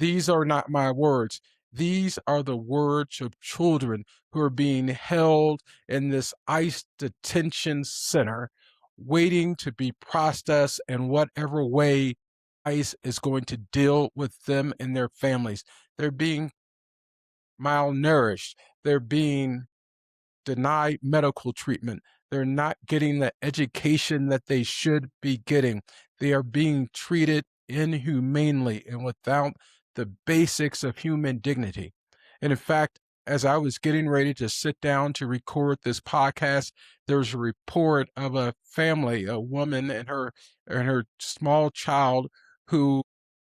These are not my words. These are the words of children who are being held in this ICE detention center, waiting to be processed in whatever way ICE is going to deal with them and their families. They're being malnourished. They're being denied medical treatment. They're not getting the education that they should be getting. They are being treated inhumanely and without the basics of human dignity. And in fact, as I was getting ready to sit down to record this podcast, there's a report of a family, a woman and her small child who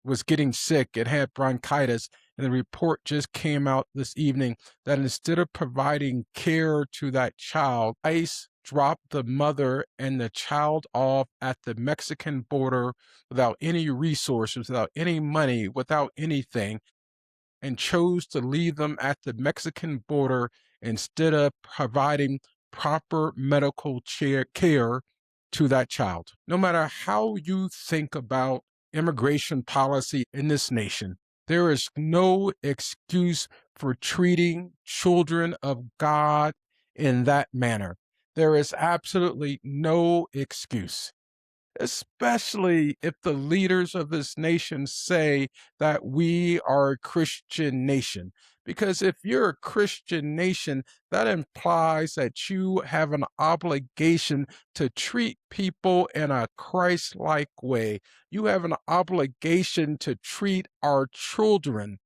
was getting sick and had bronchitis. And the report just came out this evening that instead of providing care to that child, ICE dropped the mother and the child off at the Mexican border without any resources, without any money, without anything, and chose to leave them at the Mexican border instead of providing proper medical care to that child. No matter how you think about immigration policy in this nation, there is no excuse for treating children of God in that manner. There is absolutely no excuse, especially if the leaders of this nation say that we are a Christian nation. Because if you're a Christian nation, that implies that you have an obligation to treat people in a Christ-like way. You have an obligation to treat our children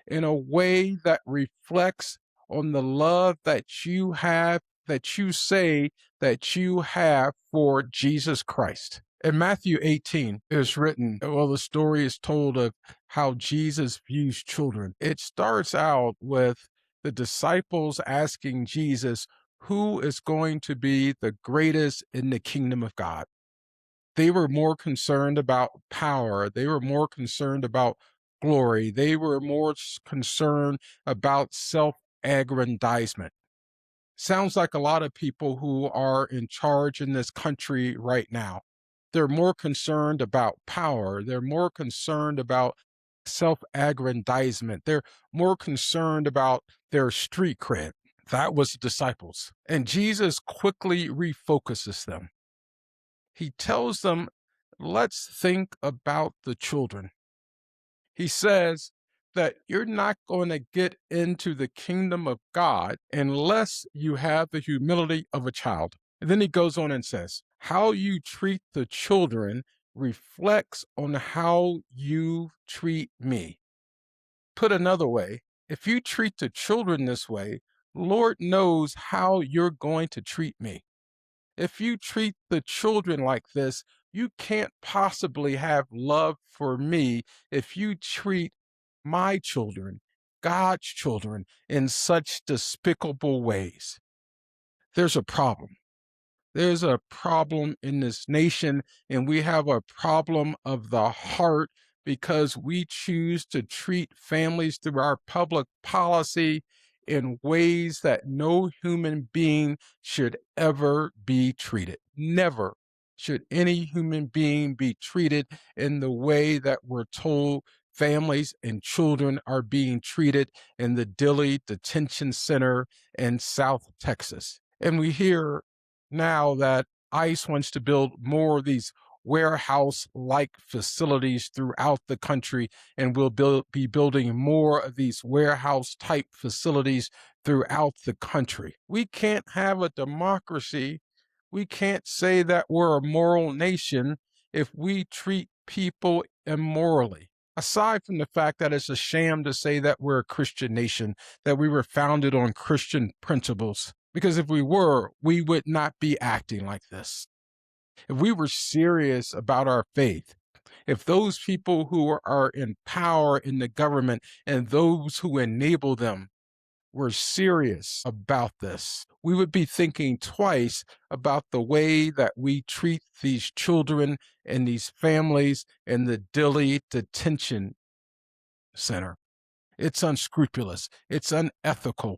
in a way that reflects on the love that you have, that you say that you have for Jesus Christ. In Matthew 18, it is written, well, the story is told of how Jesus views children. It starts out with the disciples asking Jesus, who is going to be the greatest in the kingdom of God? They were more concerned about power. They were more concerned about glory. They were more concerned about self-aggrandizement. Sounds like a lot of people who are in charge in this country right now. They're more concerned about power. They're more concerned about self-aggrandizement. They're more concerned about their street cred. That was the disciples. And Jesus quickly refocuses them. He tells them, let's think about the children. He says that you're not going to get into the kingdom of God unless you have the humility of a child. And then he goes on and says, how you treat the children reflects on how you treat me. Put another way, if you treat the children this way, Lord knows how you're going to treat me. If you treat the children like this, you can't possibly have love for me if you treat my children, God's children, in such despicable ways. There's a problem. There's a problem in this nation, and we have a problem of the heart because we choose to treat families through our public policy in ways that no human being should ever be treated. Never should any human being be treated in the way that we're told families and children are being treated in the Dilley Detention Center in South Texas. And we hear now that ICE wants to build more of these warehouse-like facilities throughout the country, and will be building more of these warehouse-type facilities throughout the country. We can't have a democracy. We can't say that we're a moral nation if we treat people immorally. Aside from the fact that it's a sham to say that we're a Christian nation, that we were founded on Christian principles, because if we were, we would not be acting like this. If we were serious about our faith, if those people who are in power in the government and those who enable them were serious about this, we would be thinking twice about the way that we treat these children and these families in the Dilley Detention Center. It's unscrupulous. It's unethical.